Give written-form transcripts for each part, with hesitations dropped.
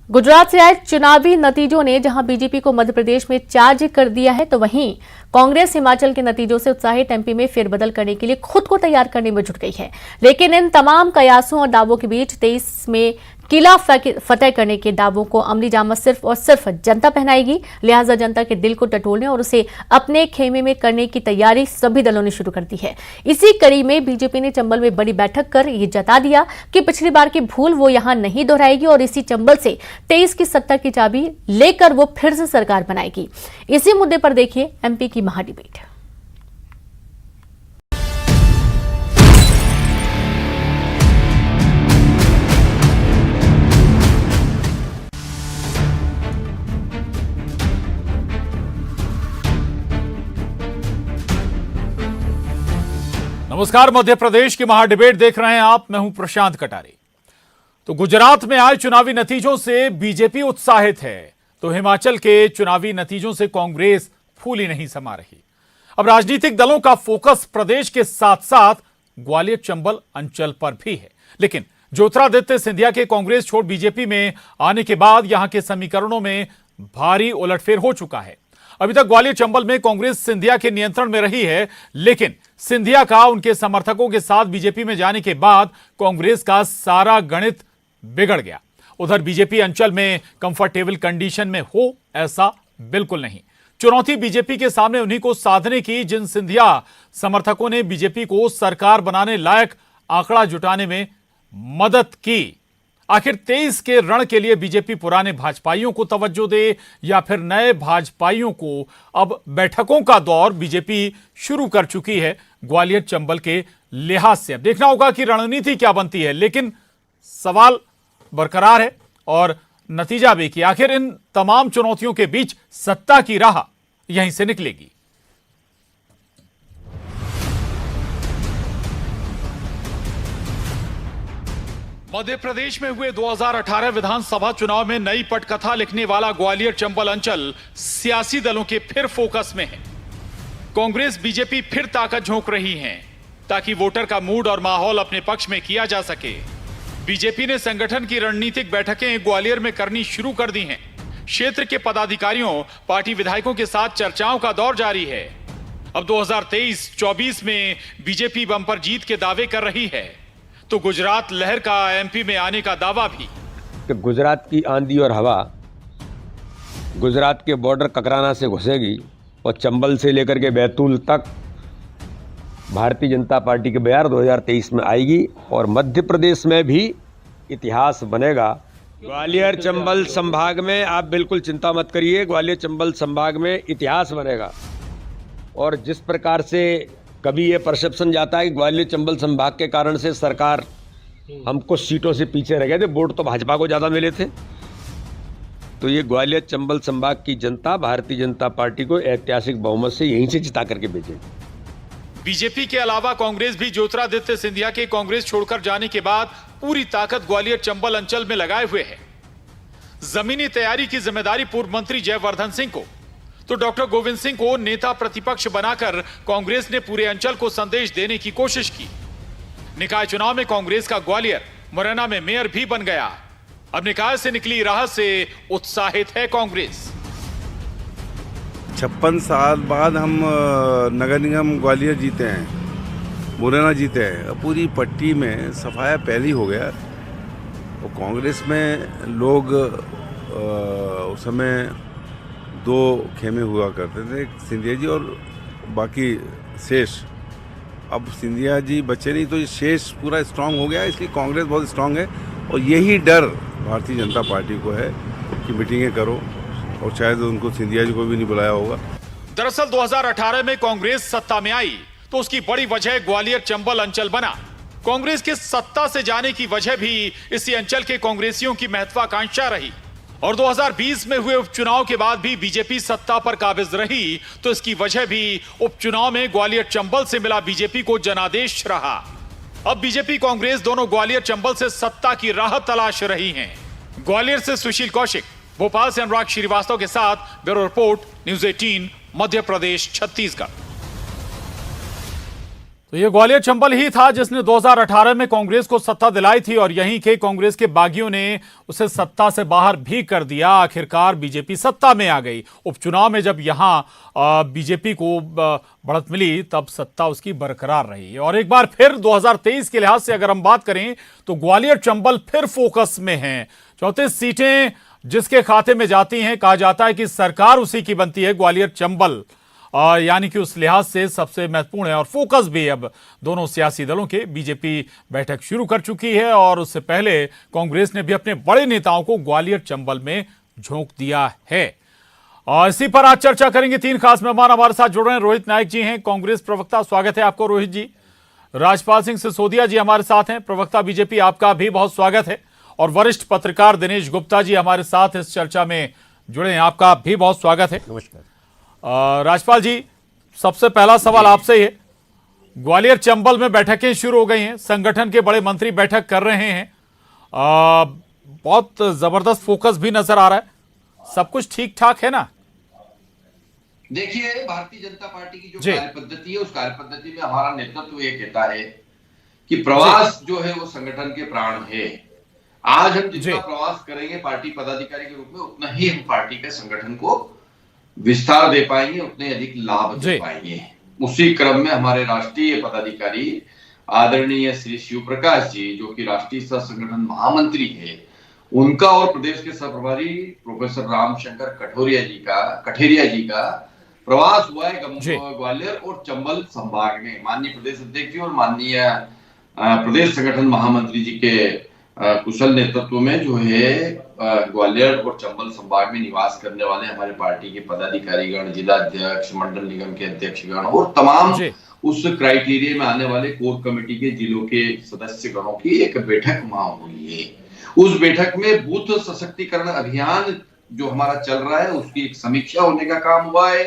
गुजरात से आए चुनावी नतीजों ने जहां बीजेपी को मध्य प्रदेश में चार्ज कर दिया है, तो वहीं कांग्रेस हिमाचल के नतीजों से उत्साहित एमपी में फेरबदल करने के लिए खुद को तैयार करने में जुट गई है। लेकिन इन तमाम कयासों और दावों के बीच 23 में किला फतेह करने के दावों को अमली जामा सिर्फ और सिर्फ जनता पहनाएगी। लिहाजा जनता के दिल को टटोलने और उसे अपने खेमे में करने की तैयारी सभी दलों ने शुरू कर दी है। इसी कड़ी में बीजेपी ने चंबल में बड़ी बैठक कर ये जता दिया कि पिछली बार की भूल वो यहां नहीं दोहराएगी और इसी चंबल से 23 की सत्ता की चाबी लेकर वो फिर से सरकार बनाएगी। इसी मुद्दे पर देखिए एमपी की महाडिबेट। नमस्कार, मध्य प्रदेश की महाडिबेट देख रहे हैं आप। मैं हूं प्रशांत कटारे। तो गुजरात में आए चुनावी नतीजों से बीजेपी उत्साहित है, तो हिमाचल के चुनावी नतीजों से कांग्रेस फूली नहीं समा रही। अब राजनीतिक दलों का फोकस प्रदेश के साथ साथ ग्वालियर चंबल अंचल पर भी है। लेकिन ज्योतिरादित्य सिंधिया के कांग्रेस छोड़ बीजेपी में आने के बाद यहां के समीकरणों में भारी उलटफेर हो चुका है। अभी तक ग्वालियर चंबल में कांग्रेस सिंधिया के नियंत्रण में रही है, लेकिन सिंधिया का उनके समर्थकों के साथ बीजेपी में जाने के बाद कांग्रेस का सारा गणित बिगड़ गया। उधर बीजेपी अंचल में कंफर्टेबल कंडीशन में हो, ऐसा बिल्कुल नहीं। चुनौती बीजेपी के सामने उन्हीं को साधने की जिन सिंधिया समर्थकों ने बीजेपी को सरकार बनाने लायक आंकड़ा जुटाने में मदद की। आखिर 23 के रण के लिए बीजेपी पुराने भाजपाइयों को तवज्जो दे या फिर नए भाजपाइयों को? अब बैठकों का दौर बीजेपी शुरू कर चुकी है ग्वालियर चंबल के लिहाज से। अब देखना होगा कि रणनीति क्या बनती है, लेकिन सवाल बरकरार है और नतीजा भी कि आखिर इन तमाम चुनौतियों के बीच सत्ता की राह यहीं से निकलेगी। मध्य प्रदेश में हुए 2018 विधानसभा चुनाव में नई पटकथा लिखने वाला ग्वालियर चंबल अंचल सियासी दलों के फिर फोकस में है। कांग्रेस बीजेपी फिर ताकत झोंक रही हैं ताकि वोटर का मूड और माहौल अपने पक्ष में किया जा सके। बीजेपी ने संगठन की रणनीतिक बैठकें ग्वालियर में करनी शुरू कर दी हैं। क्षेत्र के पदाधिकारियों, पार्टी विधायकों के साथ चर्चाओं का दौर जारी है। अब 2023-24 में बीजेपी बंपर जीत के दावे कर रही है, तो गुजरात लहर का एमपी में आने का दावा भी। कि गुजरात की आंधी और हवा गुजरात के बॉर्डर ककराना से घुसेगी और चंबल से लेकर के बैतूल तक भारतीय जनता पार्टी के बयार 2023 में आएगी और मध्य प्रदेश में भी इतिहास बनेगा। ग्वालियर चंबल संभाग में आप बिल्कुल चिंता मत करिए, ग्वालियर चंबल संभाग में इतिहास बनेगा। और जिस प्रकार से कभी ये परसेप्शन जाता है कि ग्वालियर चंबल संभाग के कारण से सरकार हम कुछ सीटों से पीछे रह गए थे, वोट तो भाजपा को ज़्यादा मिले थे, तो ये ग्वालियर चंबल संभाग की जनता भारतीय जनता पार्टी को ऐतिहासिक बहुमत से यहीं से जिता करके भेजेगी। बीजेपी के अलावा कांग्रेस भी ज्योतिरादित्य सिंधिया के कांग्रेस छोड़कर जाने के बाद पूरी ताकत ग्वालियर चंबल अंचल में लगाए हुए है। जमीनी तैयारी की जिम्मेदारी पूर्व मंत्री जयवर्धन सिंह को, तो डॉक्टर गोविंद सिंह को नेता प्रतिपक्ष बनाकर कांग्रेस ने पूरे अंचल को संदेश देने की कोशिश की। निकाय चुनाव में कांग्रेस का ग्वालियर मुरैना में मेयर भी बन गया। अब निकाय से निकली राह से उत्साहित है कांग्रेस। 56 साल बाद हम नगर निगम ग्वालियर जीते हैं, मुरैना जीते हैं। पूरी पट्टी में सफाया पहले हो गया। और कांग्रेस में लोग उस समय 2 खेमे हुआ करते थे, सिंधिया जी और बाकी शेष। अब सिंधिया जी बचे नहीं, तो ये शेष पूरा स्ट्रांग हो गया, इसलिए कांग्रेस बहुत स्ट्रांग है। और यही डर भारतीय जनता पार्टी को है कि मीटिंगें करो, और शायद उनको सिंधिया जी को भी नहीं बुलाया होगा। दरअसल 2018 में कांग्रेस सत्ता में आई तो उसकी बड़ी वजह ग्वालियर चंबल अंचल बना। कांग्रेस के सत्ता से जाने की वजह भी इसी अंचल के कांग्रेसियों की महत्वाकांक्षा रही। और 2020 में हुए उपचुनाव के बाद भी बीजेपी सत्ता पर काबिज रही, तो इसकी वजह भी उपचुनाव में ग्वालियर चंबल से मिला बीजेपी को जनादेश रहा। अब बीजेपी कांग्रेस दोनों ग्वालियर चंबल से सत्ता की राह तलाश रही हैं। ग्वालियर से सुशील कौशिक, भोपाल से अनुराग श्रीवास्तव के साथ bureau report, news 18, Madhya Pradesh, Chhattisgarh. तो ये ग्वालियर चंबल ही था जिसने 2018 में कांग्रेस को सत्ता दिलाई थी और यहीं के कांग्रेस के बागियों ने उसे सत्ता से बाहर भी कर दिया। आखिरकार बीजेपी सत्ता में आ गई। उपचुनाव में जब यहां बीजेपी को बढ़त मिली तब सत्ता उसकी बरकरार रही। और एक बार फिर 2023 के लिहाज से अगर हम बात करें तो ग्वालियर चंबल फिर फोकस में हैं। 34 सीटें जिसके खाते में जाती हैं, कहा जाता है कि सरकार उसी की बनती है। ग्वालियर चंबल यानी कि उस लिहाज से सबसे महत्वपूर्ण है और फोकस भी अब दोनों सियासी दलों के। बीजेपी बैठक शुरू कर चुकी है और उससे पहले कांग्रेस ने भी अपने बड़े नेताओं को ग्वालियर चंबल में झोंक दिया है। और इसी पर आज चर्चा करेंगे। 3 खास मेहमान हमारे साथ जुड़ रहे हैं। रोहित नायक जी हैं, कांग्रेस प्रवक्ता, स्वागत है आपको रोहित जी। राजपाल सिंह सिसोदिया जी हमारे साथ हैं, प्रवक्ता बीजेपी, आपका भी बहुत स्वागत है। और वरिष्ठ पत्रकार दिनेश गुप्ता जी हमारे साथ इस चर्चा में जुड़े हैं, आपका भी बहुत स्वागत है। नमस्कार। राजपाल जी, सबसे पहला सवाल आपसे ही है। ग्वालियर चंबल में बैठकें शुरू हो गई हैं, संगठन के बड़े मंत्री बैठक कर रहे हैं, बहुत जबरदस्त फोकस भी नजर आ रहा है, सब कुछ ठीक ठाक है ना? देखिए, भारतीय जनता पार्टी की जो कार्य पद्धति है, उस कार्य पद्धति में हमारा नेतृत्व ये कहता है कि प्रवास जो है वो संगठन के प्राण है। आज हम जितना प्रवास करेंगे पार्टी पदाधिकारी के रूप में, उतना ही हम पार्टी के संगठन को विस्तार दे पाएंगे, उतने अधिक लाभ दे पाएंगे। उसी क्रम में हमारे राष्ट्रीय पदाधिकारी आदरणीय श्री शिव प्रकाश जी, जो कि राष्ट्रीय सह संगठन महामंत्री है, उनका और प्रदेश के सह प्रभारी प्रोफेसर रामशंकर कठेरिया जी का प्रवास हुआ है ग्वालियर और चंबल संभाग में। माननीय प्रदेश अध्यक्ष जी और माननीय प्रदेश संगठन महामंत्री जी के कुशल नेतृत्व में जो है ग्वालियर और चंबल संभाग में निवास करने वाले हमारे पार्टी के पदाधिकारीगण, जिलाध्यक्ष, मंडल निगम के अध्यक्षगण और तमाम उस क्राइटेरिया में आने वाले कोर कमेटी के जिलों के सदस्यगणों की एक बैठक वहां हुई है। उस बैठक में बूथ सशक्तिकरण अभियान जो हमारा चल रहा है उसकी एक समीक्षा होने का काम हुआ है।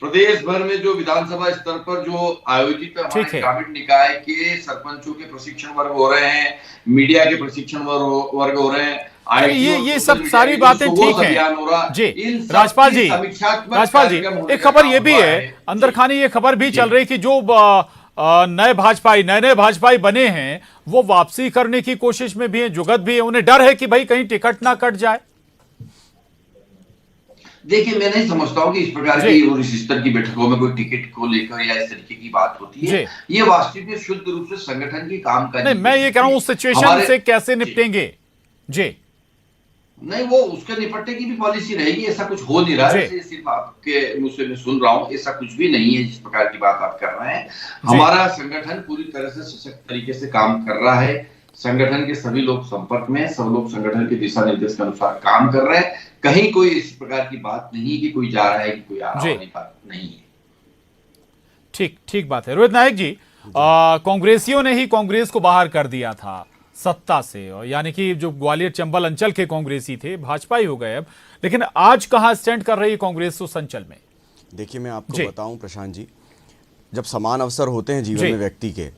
प्रदेश भर में जो विधानसभा स्तर पर जो आयोजित हमारे ग्रामीण निकाय के सरपंचों के प्रशिक्षण वर्ग हो रहे हैं, मीडिया के प्रशिक्षण वर्ग हो रहे हैं, ये सब सारी बातें ठीक हैं जी। राजपाल जी, एक खबर ये भी है, अंदर खानी ये खबर भी चल रही कि जो नए भाजपाई बने हैं वो वापसी करने की कोशिश में भी है, जुगत भी है, उन्हें डर है कि भाई कहीं टिकट ना कट जाए। देखिए, मैं नहीं समझता हूँ कि इस प्रकार की और इस स्तर की बैठकों में कोई टिकट को लेकर या इस तरीके की बात होती है। ये वास्तविक में शुद्ध रूप से संगठन की काम का नहीं, मैं ये कह रहा हूँ उस सिचुएशन से कैसे निपटेंगे जी। नहीं, वो उसके निपटने की भी पॉलिसी रहेगी, ऐसा कुछ हो नहीं रहा है। सिर्फ आपके मुझ से मैं सुन रहा हूँ, ऐसा कुछ भी नहीं है जिस प्रकार की बात आप कर रहे हैं। हमारा संगठन पूरी तरह से सशक्त तरीके से काम कर रहा है। संगठन के सभी लोग संपर्क में, सब लोग संगठन के दिशा निर्देश के अनुसार काम कर रहे हैं। कहीं कोई इस प्रकार की बात नहीं कि कोई जा रहा है कि कोई आ रहा है, बात नहीं है। ठीक बात है। रोहित नायक जी, कांग्रेसियों ने ही कांग्रेस को बाहर कर दिया था सत्ता से, और यानी कि जो ग्वालियर चंबल अंचल के कांग्रेसी थे भाजपाई हो गए अब, लेकिन आज कहां स्टैंड कर रही है कांग्रेस उस अंचल में? देखिए, मैं आपको बताऊं प्रशांत जी, जब समान अवसर होते हैं जीवन में व्यक्ति के,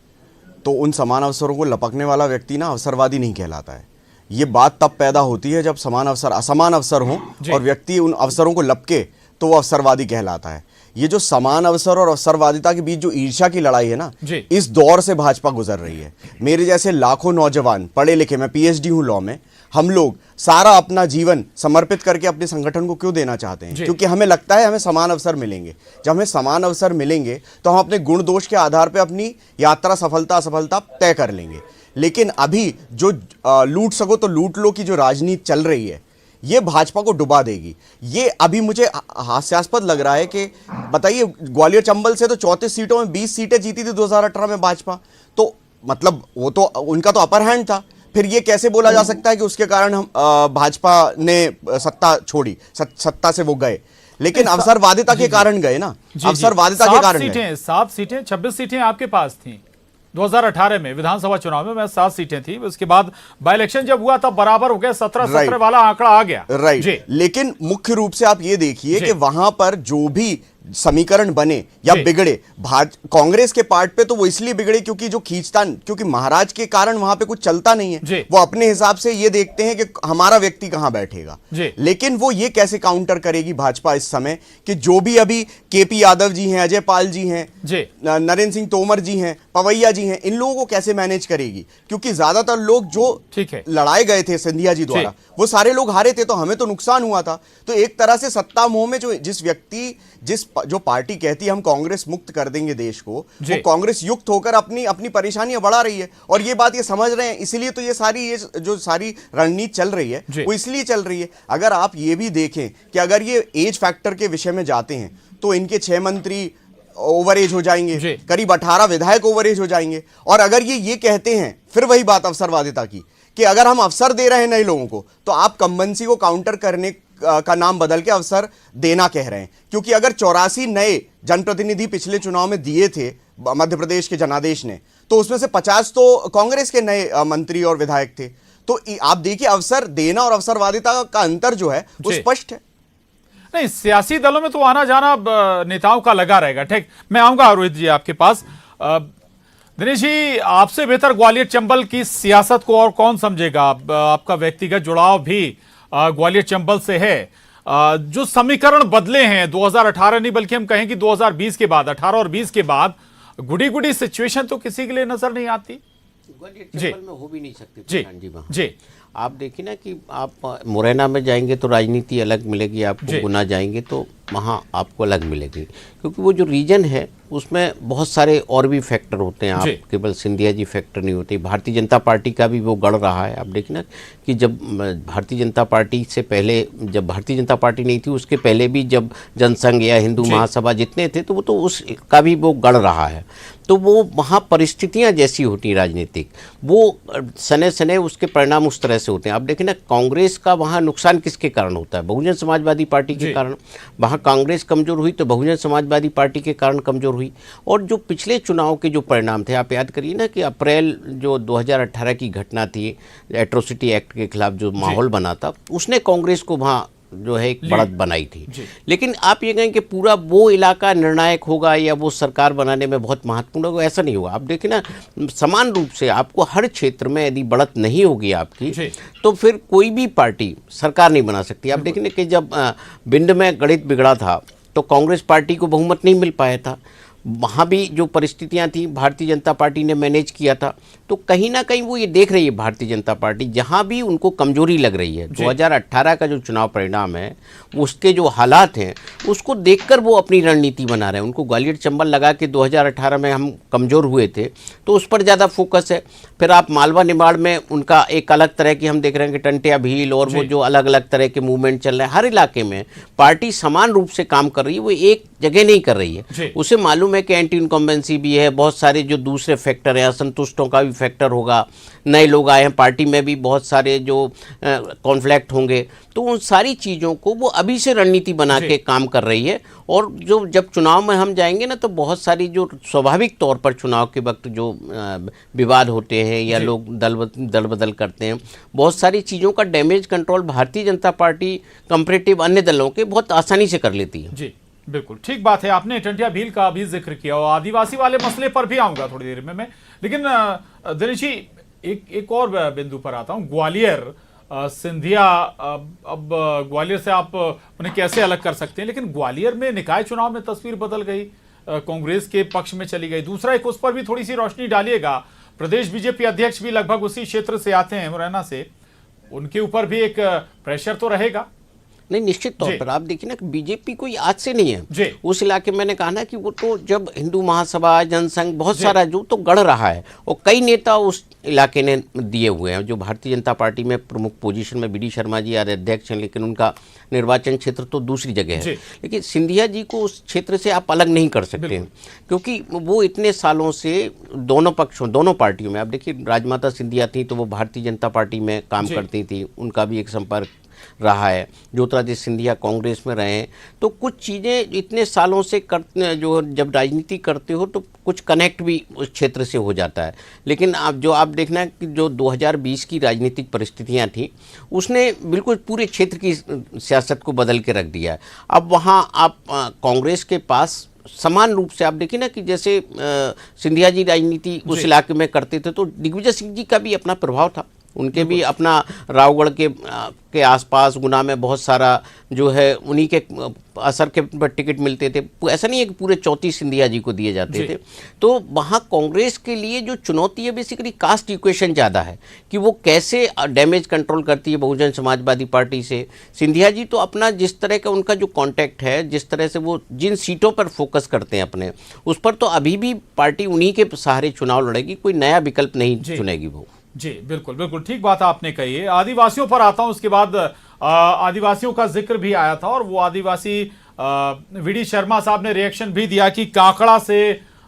तो उन समान अवसरों को लपकने वाला व्यक्ति ना अवसरवादी नहीं कहलाता है। ये बात तब पैदा होती है जब असमान अवसर हो और व्यक्ति उन अवसरों को लपके, तो वो अवसरवादी कहलाता है। ये जो समान अवसर और अवसरवादिता के बीच जो ईर्ष्या की लड़ाई है ना, इस दौर से भाजपा गुजर रही है। मेरे जैसे लाखों नौजवान पढ़े लिखे, मैं पीएचडी हूं लॉ में, हम लोग सारा अपना जीवन समर्पित करके अपने संगठन को क्यों देना चाहते हैं? क्योंकि हमें लगता है हमें समान अवसर मिलेंगे। जब हमें समान अवसर मिलेंगे तो हम अपने गुण दोष के आधार पर अपनी यात्रा सफलता असफलता तय कर लेंगे। लेकिन अभी जो लूट सको तो लूट लो की जो राजनीति चल रही है, ये भाजपा को डुबा देगी। ये अभी मुझे हास्यास्पद लग रहा है कि बताइए, ग्वालियर चंबल से तो 34 सीटों में 20 सीटें जीती थी 2018 में भाजपा, तो मतलब वो तो उनका तो अपर हैंड था। फिर ये कैसे बोला जा सकता है कि उसके कारण हम भाजपा ने सत्ता छोड़ी, सत्ता से वो गए? लेकिन अवसरवादिता के कारण गए ना, अवसरवादिता के कारण गए। 7 सीटें 26 सीटें आपके पास थी 2018 में विधानसभा चुनाव में 7 सीटें थी। उसके बाद बाई इलेक्शन जब हुआ तब बराबर हो गया, 17 वाला आंकड़ा आ गया। राइट। लेकिन मुख्य रूप से आप ये देखिए कि वहां पर जो भी समीकरण बने या बिगड़े, कांग्रेस के पार्ट पे तो वो इसलिए बिगड़े क्योंकि जो खींचतान, क्योंकि महाराज के कारण वहां पे कुछ चलता नहीं है। वो अपने हिसाब से ये देखते हैं कि हमारा व्यक्ति कहां बैठेगा। लेकिन वो ये कैसे काउंटर करेगी भाजपा इस समय कि जो भी अभी केपी यादव जी हैं, अजय पाल जी हैं, नरेंद्र सिंह तोमर जी हैं, पवैया जी हैं, इन लोगों को कैसे मैनेज करेगी? क्योंकि ज्यादातर लोग जो लड़ाए गए थे सिंधिया जी द्वारा वो सारे लोग हारे थे, तो हमें तो नुकसान हुआ था। तो एक तरह से सत्ता मोह में जो पार्टी कहती है हम कांग्रेस मुक्त कर देंगे देश को, वो कांग्रेस युक्त होकर अपनी परेशानियां बढ़ा रही है। और ये बात ये समझ रहे हैं, इसलिए तो ये जो सारी रणनीति चल रही है वो इसलिए चल रही है। अगर आप ये भी देखें कि अगर ये एज फैक्टर के विषय में जाते हैं तो इनके 6 मंत्री ओवर एज हो जाएंगे, करीब 18 विधायक ओवर एज हो जाएंगे। और अगर ये कहते हैं, फिर वही बात अवसरवादिता की, कि अगर हम अवसर दे रहे हैं नए लोगों को तो आप कम्बेंसी को काउंटर करने का नाम बदल के अवसर देना कह रहे हैं। क्योंकि अगर 84 नए जनप्रतिनिधि पिछले चुनाव में दिए थे मध्य प्रदेश के जनादेश ने, तो उसमें से 50 तो कांग्रेस के नए मंत्री और विधायक थे। तो आप देखिए, अवसर देना और अवसरवादिता का अंतर जो है वो स्पष्ट है। नहीं, सियासी दलों में तो आना जाना नेताओं का लगा रहेगा। ठीक, मैं आऊंगा रोहित जी आपके पास। दिनेश जी, आपसे बेहतर ग्वालियर चंबल की सियासत को और कौन समझेगा? आपका व्यक्तिगत जुड़ाव भी ग्वालियर चंबल से है। जो समीकरण बदले हैं 2018 नहीं बल्कि हम कहें कि 2020 के बाद, 18 और 20 के बाद गुडी सिचुएशन तो किसी के लिए नजर नहीं आती। ग्वालियर चंबल में हो भी नहीं सकती। जी, आप देखिए ना कि आप मुरैना में जाएंगे तो राजनीति अलग मिलेगी, आपको गुना जाएंगे तो वहाँ आपको अलग मिलेगी, क्योंकि वो जो रीजन है उसमें बहुत सारे और भी फैक्टर होते हैं। आप केवल सिंधिया जी फैक्टर नहीं होते, भारतीय जनता पार्टी का भी वो गढ़ रहा है। आप देखिए ना कि जब भारतीय जनता पार्टी से पहले, जब भारतीय जनता पार्टी नहीं थी उसके पहले भी जब जनसंघ या हिंदू महासभा जितने थे तो वो तो उसका भी वो गढ़ रहा है। तो वो वहाँ परिस्थितियाँ जैसी होती हैं राजनीतिक, वो सने सने उसके परिणाम उस तरह से होते हैं। आप देखें ना, कांग्रेस का वहाँ नुकसान किसके कारण होता है? बहुजन समाजवादी पार्टी के कारण। वहाँ कांग्रेस कमज़ोर हुई तो बहुजन समाजवादी पार्टी के कारण कमज़ोर हुई। और जो पिछले चुनाव के जो परिणाम थे, आप याद करिए ना कि अप्रैल जो 2018 की घटना थी, एट्रोसिटी एक्ट के खिलाफ जो माहौल बना था, उसने कांग्रेस को वहाँ जो है एक बढ़त बनाई थी। लेकिन आप ये कहें कि पूरा वो इलाका निर्णायक होगा या वो सरकार बनाने में बहुत महत्वपूर्ण होगा, ऐसा नहीं होगा। आप देखें ना, समान रूप से आपको हर क्षेत्र में यदि बढ़त नहीं होगी आपकी, तो फिर कोई भी पार्टी सरकार नहीं बना सकती। आप देखें कि जब भिंड में गणित बिगड़ा था तो कांग्रेस पार्टी को बहुमत नहीं मिल पाया था। वहाँ भी जो परिस्थितियाँ थी भारतीय जनता पार्टी ने मैनेज किया था। तो कहीं ना कहीं वो ये देख रही है भारतीय जनता पार्टी, जहाँ भी उनको कमजोरी लग रही है, 2018 का जो चुनाव परिणाम है उसके जो हालात हैं उसको देखकर वो अपनी रणनीति बना रहे हैं। उनको ग्वालियर चंबल लगा के 2018 में हम कमज़ोर हुए थे तो उस पर ज़्यादा फोकस है। फिर आप मालवा निमाड़ में उनका एक अलग तरह की हम देख रहे हैं कि टंटिया भील और वो जो अलग अलग तरह के मूवमेंट चल रहे हैं। हर इलाके में पार्टी समान रूप से काम कर रही है, वो एक जगह नहीं कर रही है। उसे मालूम है कि एंटी इनकम्बेंसी भी है, बहुत सारे जो दूसरे फैक्टर हैं, असंतुष्टों का भी फैक्टर होगा, नए लोग आए हैं पार्टी में भी बहुत सारे जो कॉन्फ्लिक्ट होंगे, तो उन सारी चीज़ों को वो अभी से रणनीति बना के काम कर रही है। और जो जब चुनाव में हम जाएंगे ना तो बहुत सारी जो स्वाभाविक तौर पर चुनाव के वक्त जो विवाद होते हैं या लोग दल बदल करते हैं, बहुत सारी चीज़ों का damage control Bharatiya Janata party comparative अन्य दलों के बहुत आसानी से कर लेती है। जी बिल्कुल ठीक बात है। आपने टंटिया भील का भी जिक्र किया और आदिवासी वाले मसले पर भी आऊंगा थोड़ी देर में मैं, लेकिन दिनेश जी एक और बिंदु पर आता हूं। ग्वालियर सिंधिया, अब ग्वालियर से आप उन्हें कैसे अलग कर सकते हैं, लेकिन ग्वालियर में निकाय चुनाव में तस्वीर बदल गई, कांग्रेस के पक्ष में चली गई। दूसरा एक उस पर भी थोड़ी सी रोशनी डालिएगा, प्रदेश बीजेपी अध्यक्ष भी लगभग उसी क्षेत्र से आते हैं, मुरैना से, उनके ऊपर भी एक प्रेशर तो रहेगा। नहीं, निश्चित तौर पर आप देखिए ना, बीजेपी कोई आज से नहीं है उस इलाके में। मैंने कहा ना कि वो तो जब हिंदू महासभा, जनसंघ, बहुत सारा जो तो गढ़ रहा है और कई नेता उस इलाके ने दिए हुए हैं। जो भारतीय जनता पार्टी में प्रमुख पोजीशन में BD शर्मा जी अध्यक्ष हैं, लेकिन उनका निर्वाचन क्षेत्र तो दूसरी जगह है। लेकिन सिंधिया जी को उस क्षेत्र से आप अलग नहीं कर सकते हैं, क्योंकि वो इतने सालों से दोनों पक्षों, दोनों पार्टियों में, आप देखिए राजमाता सिंधिया थी तो वो भारतीय जनता पार्टी में काम करती थी, उनका भी एक संपर्क रहा है। ज्योति ज्योतिरादित्य सिंधिया कांग्रेस में रहे हैं, तो कुछ चीज़ें इतने सालों से करते, जो जब राजनीति करते हो तो कुछ कनेक्ट भी उस क्षेत्र से हो जाता है। लेकिन आप देखना कि जो 2020 की राजनीतिक परिस्थितियां थी उसने बिल्कुल पूरे क्षेत्र की सियासत को बदल के रख दिया है। अब वहाँ आप कांग्रेस के पास समान रूप से आप देखिए ना कि जैसे सिंधिया जी राजनीति उस इलाके में करते थे तो दिग्विजय सिंह जी का भी अपना प्रभाव था, उनके भी अपना रावगढ़ के आसपास गुना में बहुत सारा जो है उन्हीं के असर के पर टिकट मिलते थे। ऐसा नहीं है कि पूरे 34 सिंधिया जी को दिए जाते थे। तो वहाँ कांग्रेस के लिए जो चुनौती है बेसिकली कास्ट इक्वेशन ज़्यादा है कि वो कैसे डैमेज कंट्रोल करती है बहुजन समाजवादी पार्टी से। सिंधिया जी तो अपना जिस तरह का उनका जो कॉन्टैक्ट है, जिस तरह से वो जिन सीटों पर फोकस करते हैं अपने, उस पर तो अभी भी पार्टी उन्हीं के सहारे चुनाव लड़ेगी, कोई नया विकल्प नहीं चुनेगी वो। जी बिल्कुल बिल्कुल ठीक बात आपने कही है। आदिवासियों पर आता हूं, उसके बाद आदिवासियों का जिक्र भी आया था और वो आदिवासी वीडी शर्मा साहब ने रिएक्शन भी दिया कि काकड़ा से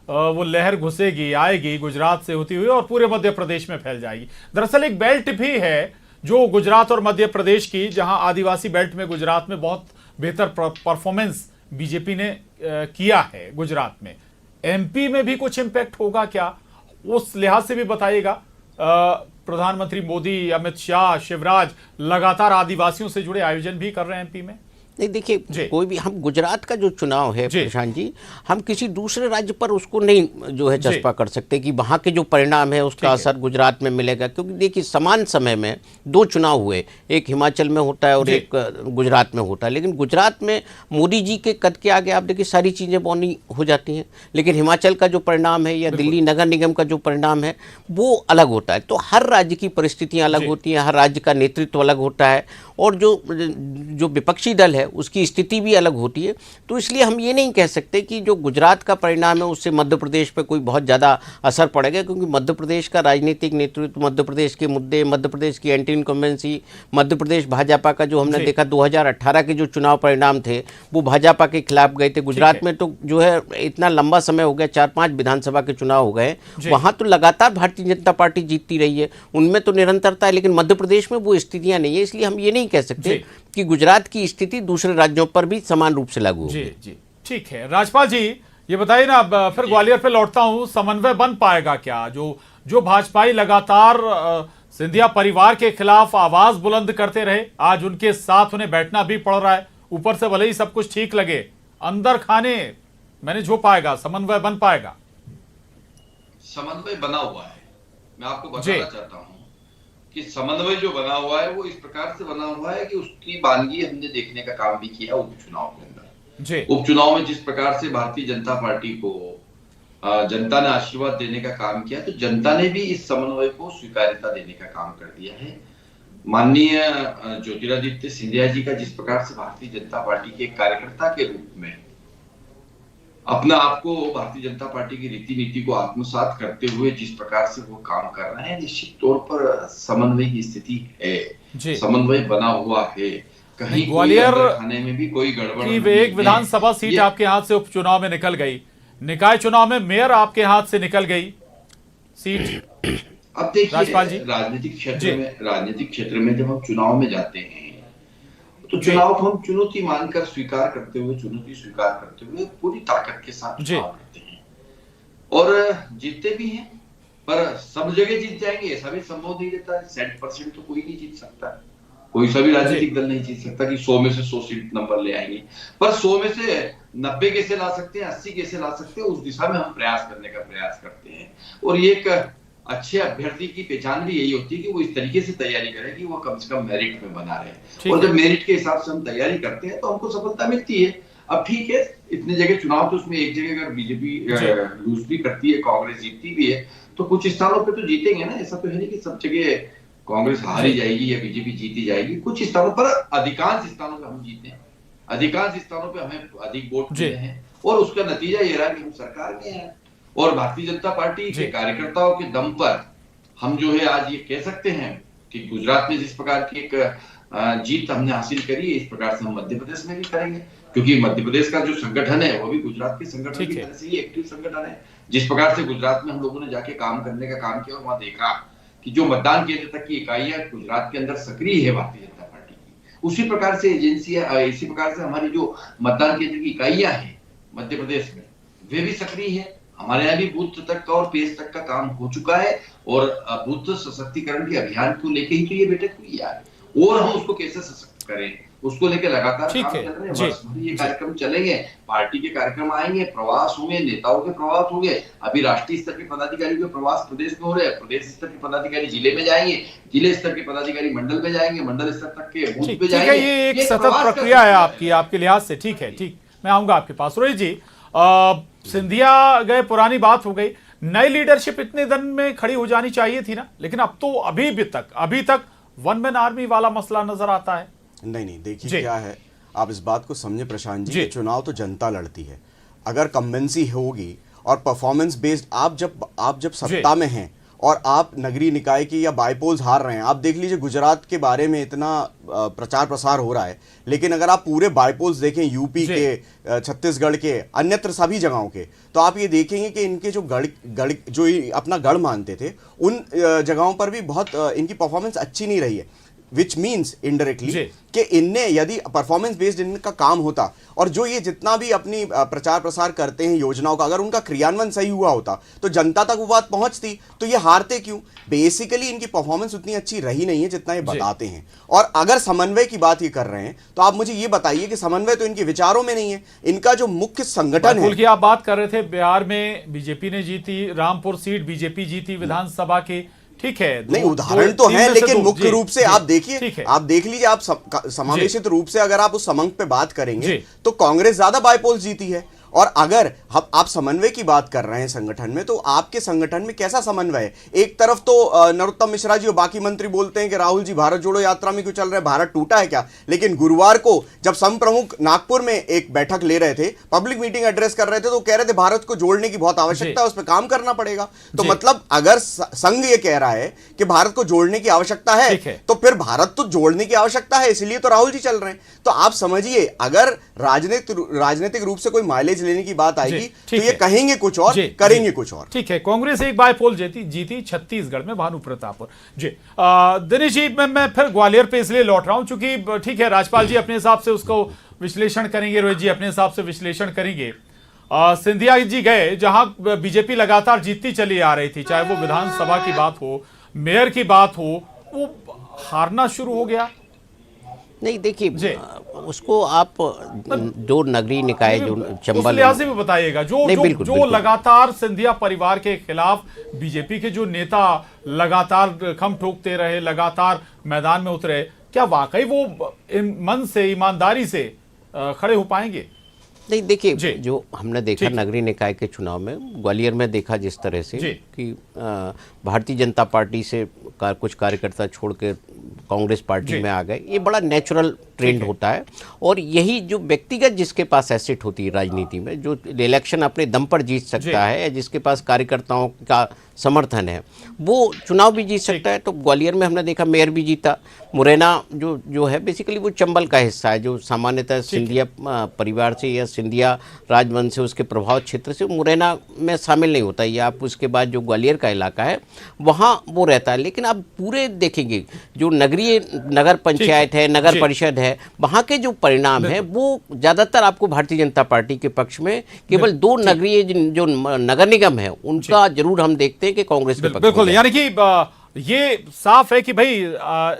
वो लहर घुसेगी, आएगी गुजरात से होती हुई और पूरे मध्य प्रदेश में फैल जाएगी। दरअसल एक बेल्ट भी है जो गुजरात और मध्य प्रदेश की, जहां आदिवासी बेल्ट में गुजरात में बहुत बेहतर परफॉर्मेंस बीजेपी ने किया है। गुजरात में, एमपी में भी कुछ इंपैक्ट होगा क्या, उस लिहाज से भी बताइएगा। प्रधानमंत्री मोदी, अमित शाह, शिवराज लगातार आदिवासियों से जुड़े आयोजन भी कर रहे हैं एमपी में। नहीं देखिए, कोई भी हम गुजरात का जो चुनाव है प्रशांत जी, हम किसी दूसरे राज्य पर उसको नहीं जो है चस्पा कर सकते कि वहाँ के जो परिणाम है उसका असर गुजरात में मिलेगा, क्योंकि देखिए समान समय में 2 चुनाव हुए, एक हिमाचल में होता है और एक गुजरात में होता है। लेकिन गुजरात में मोदी जी के कद के आगे आप देखिए सारी चीज़ें बौनी हो जाती हैं, लेकिन हिमाचल का जो परिणाम है या दिल्ली नगर निगम का जो परिणाम है वो अलग होता है। तो हर राज्य की परिस्थितियाँ अलग होती हैं, हर राज्य का नेतृत्व अलग होता है और जो विपक्षी दल है उसकी स्थिति भी अलग होती है। तो इसलिए हम ये नहीं कह सकते कि जो गुजरात का परिणाम है उससे मध्य प्रदेश पे कोई बहुत ज़्यादा असर पड़ेगा, क्योंकि मध्य प्रदेश का राजनीतिक नेतृत्व, मध्य प्रदेश के मुद्दे, मध्य प्रदेश की एंटी इनकम्बेंसी, मध्य प्रदेश भाजपा का जो हमने देखा 2018 के जो चुनाव परिणाम थे वो भाजपा के खिलाफ गए थे। गुजरात में तो जो है इतना लंबा समय हो गया, 4-5 विधानसभा के चुनाव हो गए, वहाँ तो लगातार भारतीय जनता पार्टी जीतती रही है, उनमें तो निरंतरता है। लेकिन मध्य प्रदेश में वो स्थितियाँ नहीं है, इसलिए हम ये नहीं कह सकते कि गुजरात की स्थिति दूसरे राज्यों पर भी समान रूप से लागू होगी। जी ठीक है। राजपाल जी ये बताइए ना, फिर ग्वालियर पे लौटता हूं, समन्वय बन पाएगा क्या? जो भाजपाई लगातार सिंधिया परिवार के खिलाफ आवाज बुलंद करते रहे, आज उनके साथ उन्हें बैठना भी पड़ रहा है। ऊपर से भले ही सब कुछ ठीक लगे, अंदर खाने मैनेज हो पाएगा, समन्वय बन पाएगा? समन्वय बना हुआ है। मैं आपको बताना चाहता हूं कि समन्वय जो बना हुआ है वो इस प्रकार से बना हुआ है कि उसकी वानगी हमने देखने का काम भी किया उपचुनाव के अंदर। उपचुनाव में जिस प्रकार से भारतीय जनता पार्टी को जनता ने आशीर्वाद देने का काम किया, तो जनता ने भी इस समन्वय को स्वीकार्यता देने का काम कर दिया है। माननीय ज्योतिरादित्य सिंधिया जी का जिस प्रकार से भारतीय जनता पार्टी के कार्यकर्ता के रूप में अपना आपको भारतीय जनता पार्टी की रीति नीति को आत्मसात करते हुए जिस प्रकार से वो काम कर रहे हैं, निश्चित तौर पर समन्वय की स्थिति है, समन्वय बना हुआ है। कहीं ग्वालियर खाने में भी कोई गड़बड़ की एक विधानसभा सीट आपके हाथ से उपचुनाव में निकल गई, निकाय चुनाव में मेयर आपके हाथ से निकल गई सीट। अब देखिए राजनीतिक क्षेत्र में जब हम चुनाव में जाते हैं तो चुनाव को हम चुनौती मानकर चुनौती स्वीकार करते हुए पूरी ताकत के साथ चुनाव लड़ते हैं और जीतते भी हैं। पर सब जगह जीत जाएंगे ऐसा भी संभव नहीं रहता है। 100% तो कोई नहीं जीत सकता, कोई सभी राजनीतिक दल नहीं जीत सकता कि 100 में से 100 सीट नंबर ले आएंगे। पर 100 में से 90 कैसे ला सकते हैं, 80 कैसे ला सकते हैं, उस दिशा में हम प्रयास करने का प्रयास करते हैं। और ये एक अच्छे अभ्यर्थी की पहचान भी यही होती है कि वो इस तरीके से तैयारी करे कि वो कम से कम मेरिट में बना रहे। और जब मेरिट के हिसाब से हम तैयारी करते हैं तो हमको सफलता मिलती है। अब ठीक है, इतने जगह चुनाव तो उसमें एक जगह अगर बीजेपी लूज भी करती है, कांग्रेस जीतती भी है, तो कुछ स्थानों पे तो जीतेंगे ना। ऐसा तो है नहीं कि सब जगह कांग्रेस हारी जाएगी या बीजेपी जीती जाएगी। कुछ स्थानों पर, अधिकांश स्थानों पर हम जीते हैं, अधिकांश स्थानों पर हमें अधिक वोट मिले हैं और उसका नतीजा ये रहा कि हम सरकार में हैं। और भारतीय जनता पार्टी के कार्यकर्ताओं के दम पर हम जो है आज ये कह सकते हैं कि गुजरात में जिस प्रकार की एक जीत हमने हासिल करी है, इस प्रकार से हम मध्य प्रदेश में भी करेंगे, क्योंकि मध्य प्रदेश का जो संगठन है वो भी गुजरात के संगठन की तरह से ही एक्टिव संगठन है। जिस प्रकार से गुजरात में हम लोगों ने जाके काम करने का काम किया और वहां देखा कि जो मतदान केंद्र तक की इकाइयां गुजरात के अंदर सक्रिय है भारतीय जनता पार्टी की, उसी प्रकार से एजेंसियां, इसी प्रकार से हमारी जो मतदान केंद्र की इकाइयां हैं मध्य प्रदेश में, वे भी सक्रिय है। हमारे यहाँ भी बूथ तक का और पेज तक का काम हो चुका है और बूथ सशक्तिकरण के अभियान को लेके ही तो ये बैठक हुई है, और हम उसको कैसे सशक्त करें उसको लेके लगातार काम चल रहे हैं। वर्ष भर ये कार्यक्रम चलेंगे, पार्टी के कार्यक्रम आएंगे, प्रवास होंगे, नेताओं के प्रवास होंगे। अभी राष्ट्रीय स्तर के पदाधिकारियों के प्रवास प्रदेश में हो रहे हैं, प्रदेश स्तर के पदाधिकारी जिले में जाएंगे, जिले स्तर के पदाधिकारी मंडल में जाएंगे, मंडल स्तर तक के बूथ पे जाएंगे। ये एक सतत प्रक्रिया है आपके लिहाज से। ठीक है, ठीक, मैं आऊंगा आपके पास। रोहित जी, सिंधिया गए, पुरानी बात हो गई, नई लीडरशिप इतने दिन में खड़ी हो जानी चाहिए थी ना, लेकिन अब तो अभी तक वन मैन आर्मी वाला मसला नजर आता है। नहीं, देखिए क्या है, आप इस बात को समझे प्रशांत जी, चुनाव तो जनता लड़ती है। अगर कम्बेंसी होगी और परफॉर्मेंस बेस्ड, आप जब सत्ता में हैं और आप नगरीय निकाय की या बाईपोल्स हार रहे हैं, आप देख लीजिए गुजरात के बारे में इतना प्रचार प्रसार हो रहा है, लेकिन अगर आप पूरे बाईपोल्स देखें यूपी के, छत्तीसगढ़ के, अन्यत्र सभी जगहों के, तो आप ये देखेंगे कि इनके जो गढ़ जो अपना गढ़ मानते थे, उन जगहों पर भी बहुत इनकी परफॉर्मेंस अच्छी नहीं रही है। विच मीन्स इनडायरेक्टली कि इनने यदि परफॉर्मेंस बेस्ड इनका काम होता और जो ये जितना भी अपनी प्रचार प्रसार करते हैं योजनाओं का, अगर उनका क्रियान्वयन सही हुआ होता तो जनता तक वो बात पहुंचती, तो ये हारते क्यों? बेसिकली इनकी परफॉर्मेंस उतनी अच्छी रही नहीं है जितना ये बताते हैं। और अगर समन्वय की बात ये कर रहे हैं तो आप मुझे ये बताइए कि समन्वय तो इनके विचारों में नहीं है। इनका जो मुख्य संगठन है, आप बात कर रहे थे बिहार में बीजेपी ने जीती, रामपुर सीट बीजेपी जीती विधानसभा की, ठीक है, नहीं उदाहरण तो है, लेकिन मुख्य रूप से आप देखिए, आप देख लीजिए, आप समावेशित रूप से अगर आप उस समंक पे बात करेंगे तो कांग्रेस ज्यादा बाईपोल्स जीती है। और अगर आप समन्वय की बात कर रहे हैं संगठन में, तो आपके संगठन में कैसा समन्वय है? एक तरफ तो नरोत्तम मिश्रा जी और बाकी मंत्री बोलते हैं कि राहुल जी भारत जोड़ो यात्रा में क्यों चल रहे हैं, भारत टूटा है क्या? लेकिन गुरुवार को जब सम प्रमुख नागपुर में एक बैठक ले रहे थे, पब्लिक मीटिंग एड्रेस कर रहे थे, तो कह रहे थे भारत को जोड़ने की बहुत आवश्यकता है, उस पर काम करना पड़ेगा। तो मतलब अगर संघ ये कह रहा है कि भारत को जोड़ने की आवश्यकता है, तो फिर भारत तो जोड़ने की आवश्यकता है, इसलिए तो राहुल जी चल रहे हैं। तो आप समझिए, अगर राजनीतिक रूप से कोई माइलेज लेने की बात आएगी तो ये कहेंगे कुछ और, करेंगे कुछ और। ठीक है, कांग्रेस एक बाईपोल जीती छत्तीसगढ़ में, भानु प्रतापपुर जी। दिनेश जी, मैं फिर ग्वालियर पे इसलिए लौट रहा हूं क्योंकि ठीक है, राज्यपाल जी अपने हिसाब से उसको विश्लेषण करेंगे, रोहित जी अपने हिसाब से विश्लेषण करेंगे। सिंधिया जी गए जहां बीजेपी लगातार जीतती चली आ रही थी, चाहे वो विधानसभा की बात हो, मेयर की बात हो, वो हारना शुरू हो गया। नहीं देखिए, उसको आप जो नगरीय निकाय जो चंबल, उस लिहाज से भी बताइएगा, जो लगातार सिंधिया परिवार के खिलाफ बीजेपी के जो नेता लगातार खम ठोकते रहे, लगातार मैदान में उतरे, क्या वाकई वो मन से, ईमानदारी से खड़े हो पाएंगे? नहीं देखिए, जो हमने देखा नगरीय निकाय के चुनाव में, ग्वालियर में देखा जिस तरह से कि भारतीय जनता पार्टी से कुछ कार्यकर्ता छोड़ के कांग्रेस पार्टी में आ गए, ये बड़ा नेचुरल ट्रेंड होता है। और यही जो व्यक्तिगत जिसके पास एसेट होती है राजनीति में, जो इलेक्शन अपने दम पर जीत सकता है, जिसके पास कार्यकर्ताओं का समर्थन है, वो चुनाव भी जीत सकता है। तो ग्वालियर में हमने देखा मेयर भी जीता। मुरैना जो है बेसिकली वो चंबल का हिस्सा है, जो सामान्यतः सिंधिया परिवार से या सिंधिया राजवंश से, उसके प्रभाव क्षेत्र से मुरैना में शामिल नहीं होता। ये आप उसके बाद जो ग्वालियर का इलाका है वहाँ वो रहता है। लेकिन आप पूरे देखेंगे जो नगर पंचायत है, नगर परिषद है, वहाँ के जो परिणाम है वो ज़्यादातर आपको भारतीय जनता पार्टी के पक्ष में, केवल 2 नगरीय जो नगर निगम है उनका जरूर हम देखते हैं कि कांग्रेस के पक्ष में। बिल्कुल, यानी कि ये साफ है कि भाई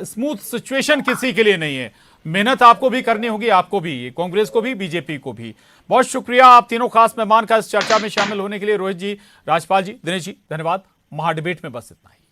स्मूथ सिचुएशन किसी के लिए नहीं है, मेहनत आपको भी करनी होगी, आपको भी, कांग्रेस को भी, बीजेपी को भी। बहुत शुक्रिया आप तीनों खास मेहमान का इस चर्चा में शामिल होने के लिए। रोहित जी, राजपाल जी, दिनेश जी, धन्यवाद। महाडिबेट में बस इतना ही।